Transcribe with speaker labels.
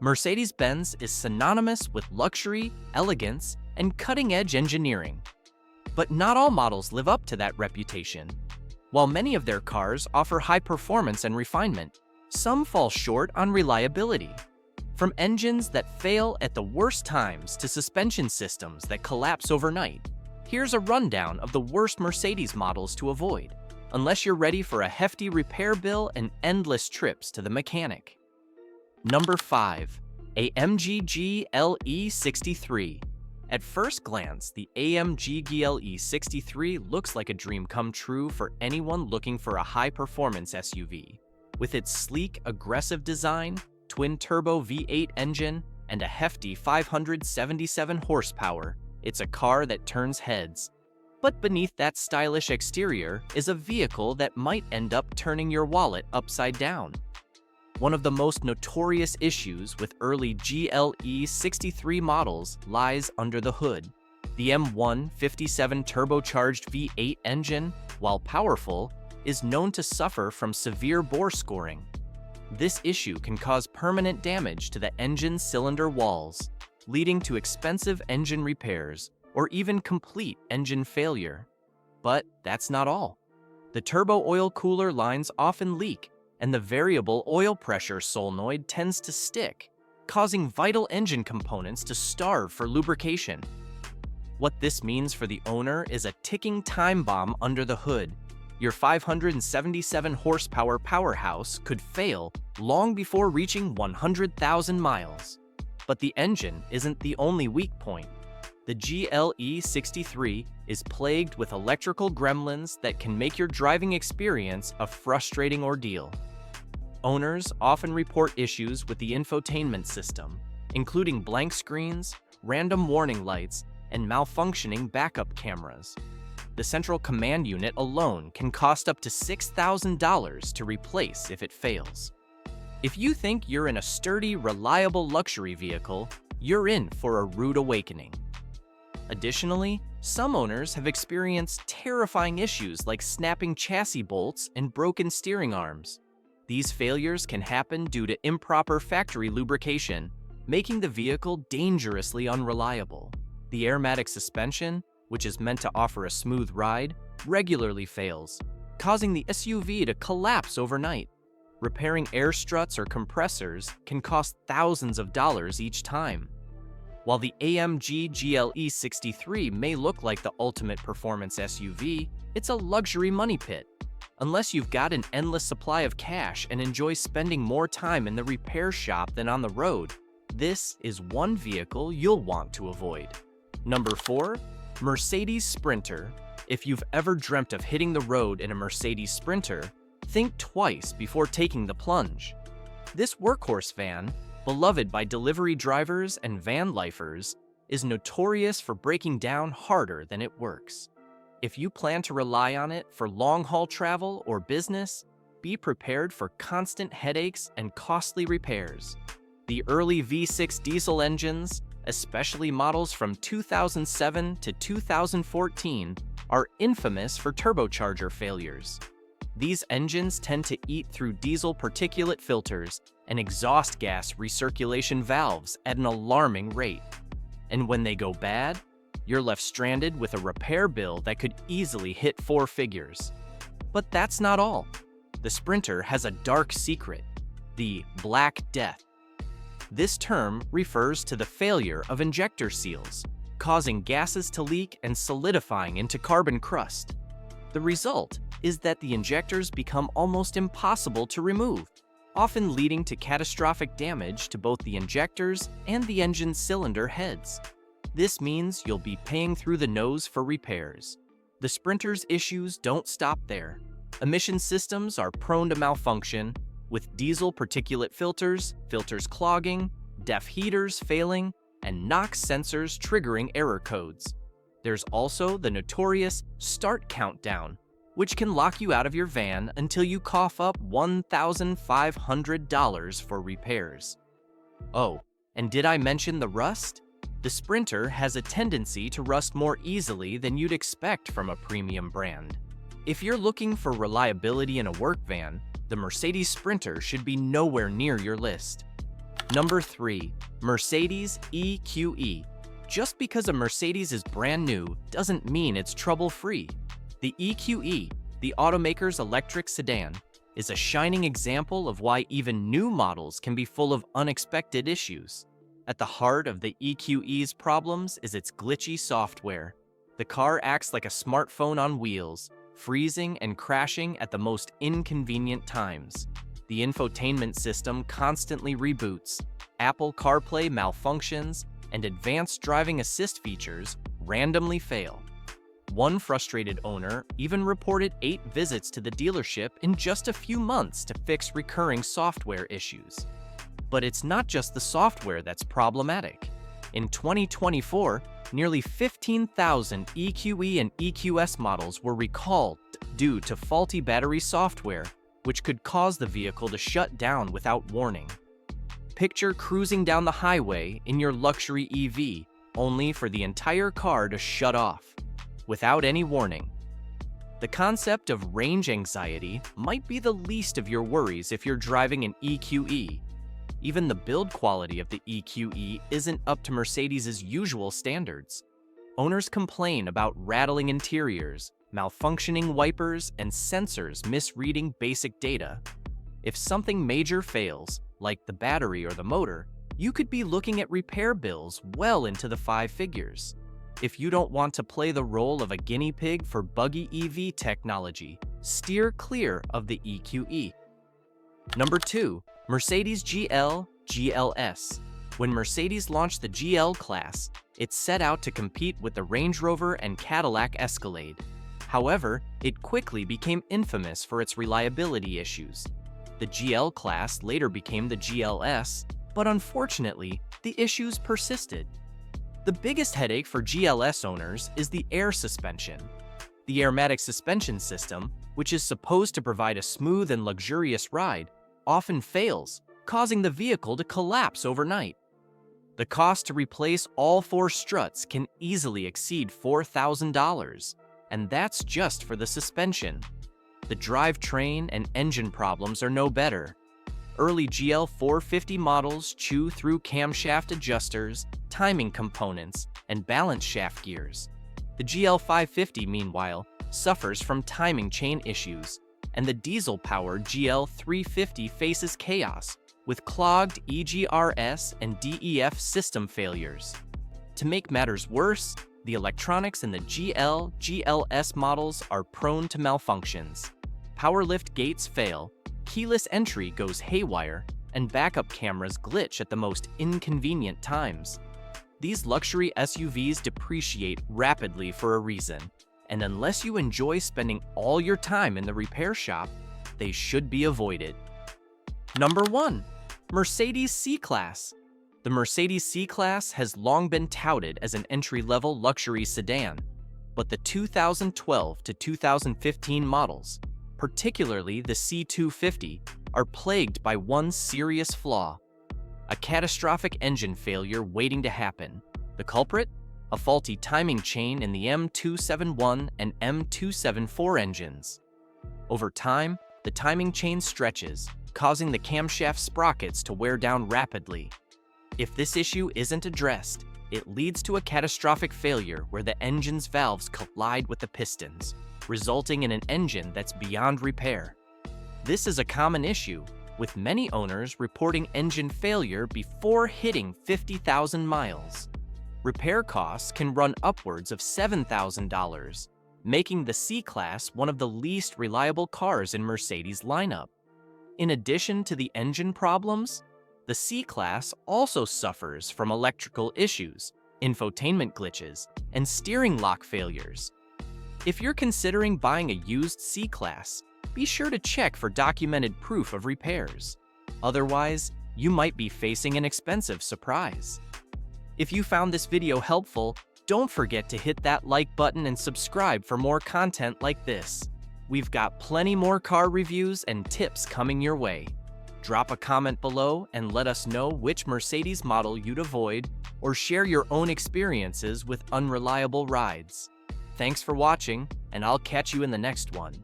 Speaker 1: Mercedes-Benz is synonymous with luxury, elegance, and cutting-edge engineering. But not all models live up to that reputation. While many of their cars offer high performance and refinement, some fall short on reliability. From engines that fail at the worst times to suspension systems that collapse overnight, here's a rundown of the worst Mercedes models to avoid, unless you're ready for a hefty repair bill and endless trips to the mechanic. Number 5. AMG GLE63. At first glance, the AMG GLE63 looks like a dream come true for anyone looking for a high-performance SUV. With its sleek, aggressive design, twin-turbo V8 engine, and a hefty 577 horsepower, it's a car that turns heads. But beneath that stylish exterior is a vehicle that might end up turning your wallet upside down. One of the most notorious issues with early GLE63 models lies under the hood. The M157 turbocharged V8 engine, while powerful, is known to suffer from severe bore scoring. This issue can cause permanent damage to the engine's cylinder walls, leading to expensive engine repairs or even complete engine failure. But that's not all. The turbo oil cooler lines often leak, and the variable oil pressure solenoid tends to stick, causing vital engine components to starve for lubrication. What this means for the owner is a ticking time bomb under the hood. Your 577 horsepower powerhouse could fail long before reaching 100,000 miles. But the engine isn't the only weak point. The GLE63 is plagued with electrical gremlins that can make your driving experience a frustrating ordeal. Owners often report issues with the infotainment system, including blank screens, random warning lights, and malfunctioning backup cameras. The central command unit alone can cost up to $6,000 to replace if it fails. If you think you're in a sturdy, reliable luxury vehicle, you're in for a rude awakening. Additionally, some owners have experienced terrifying issues like snapping chassis bolts and broken steering arms. These failures can happen due to improper factory lubrication, making the vehicle dangerously unreliable. The airmatic suspension, which is meant to offer a smooth ride, regularly fails, causing the SUV to collapse overnight. Repairing air struts or compressors can cost thousands of dollars each time. While the AMG GLE63 may look like the ultimate performance SUV, it's a luxury money pit. Unless you've got an endless supply of cash and enjoy spending more time in the repair shop than on the road, this is one vehicle you'll want to avoid. Number 4. Mercedes Sprinter. If you've ever dreamt of hitting the road in a Mercedes Sprinter, think twice before taking the plunge. This workhorse van, beloved by delivery drivers and van lifers, is notorious for breaking down harder than it works. If you plan to rely on it for long-haul travel or business, be prepared for constant headaches and costly repairs. The early V6 diesel engines, especially models from 2007 to 2014, are infamous for turbocharger failures. These engines tend to eat through diesel particulate filters and exhaust gas recirculation valves at an alarming rate. And when they go bad, you're left stranded with a repair bill that could easily hit 4 figures. But that's not all. The Sprinter has a dark secret: the Black Death. This term refers to the failure of injector seals, causing gases to leak and solidifying into carbon crust. The result is that the injectors become almost impossible to remove, often leading to catastrophic damage to both the injectors and the engine cylinder heads. This means you'll be paying through the nose for repairs. The Sprinter's issues don't stop there. Emission systems are prone to malfunction, with diesel particulate filters clogging, DEF heaters failing, and NOx sensors triggering error codes. There's also the notorious start countdown, which can lock you out of your van until you cough up $1,500 for repairs. Oh, and did I mention the rust? The Sprinter has a tendency to rust more easily than you'd expect from a premium brand. If you're looking for reliability in a work van, the Mercedes Sprinter should be nowhere near your list. Number 3. Mercedes EQE. Just because a Mercedes is brand new doesn't mean it's trouble-free. The EQE, the automaker's electric sedan, is a shining example of why even new models can be full of unexpected issues. At the heart of the EQE's problems is its glitchy software. The car acts like a smartphone on wheels, freezing and crashing at the most inconvenient times. The infotainment system constantly reboots, Apple CarPlay malfunctions, and advanced driving assist features randomly fail. One frustrated owner even reported 8 visits to the dealership in just a few months to fix recurring software issues. But it's not just the software that's problematic. In 2024, nearly 15,000 EQE and EQS models were recalled due to faulty battery software, which could cause the vehicle to shut down without warning. Picture cruising down the highway in your luxury EV, only for the entire car to shut off, without any warning. The concept of range anxiety might be the least of your worries if you're driving an EQE. Even the build quality of the EQE isn't up to Mercedes' usual standards. Owners complain about rattling interiors, malfunctioning wipers, and sensors misreading basic data. If something major fails, like the battery or the motor, you could be looking at repair bills well into the 5 figures. If you don't want to play the role of a guinea pig for buggy EV technology, steer clear of the EQE. Number 2. Mercedes GLS. When Mercedes launched the GL class, it set out to compete with the Range Rover and Cadillac Escalade. However, it quickly became infamous for its reliability issues. The GL class later became the GLS, but unfortunately, the issues persisted. The biggest headache for GLS owners is the air suspension. The airmatic suspension system, which is supposed to provide a smooth and luxurious ride, often fails, causing the vehicle to collapse overnight. The cost to replace all 4 struts can easily exceed $4,000, and that's just for the suspension. The drivetrain and engine problems are no better. Early GL450 models chew through camshaft adjusters, timing components, and balance shaft gears. The GL550, meanwhile, suffers from timing chain issues, and the diesel-powered GL350 faces chaos with clogged EGRS and DEF system failures. To make matters worse, the electronics in the GLS models are prone to malfunctions. Power lift gates fail, keyless entry goes haywire, and backup cameras glitch at the most inconvenient times. These luxury SUVs depreciate rapidly for a reason, and unless you enjoy spending all your time in the repair shop, they should be avoided. Number 1. Mercedes C-Class. The Mercedes C-Class has long been touted as an entry-level luxury sedan, but the 2012 to 2015 models, particularly the C250, are plagued by one serious flaw: a catastrophic engine failure waiting to happen. The culprit? A faulty timing chain in the M271 and M274 engines. Over time, the timing chain stretches, causing the camshaft sprockets to wear down rapidly. If this issue isn't addressed, it leads to a catastrophic failure where the engine's valves collide with the pistons, resulting in an engine that's beyond repair. This is a common issue, with many owners reporting engine failure before hitting 50,000 miles. Repair costs can run upwards of $7,000, making the C-Class one of the least reliable cars in Mercedes' lineup. In addition to the engine problems, the C-Class also suffers from electrical issues, infotainment glitches, and steering lock failures. If you're considering buying a used C-Class, be sure to check for documented proof of repairs. Otherwise, you might be facing an expensive surprise. If you found this video helpful, don't forget to hit that like button and subscribe for more content like this. We've got plenty more car reviews and tips coming your way. Drop a comment below and let us know which Mercedes model you'd avoid, or share your own experiences with unreliable rides. Thanks for watching, and I'll catch you in the next one.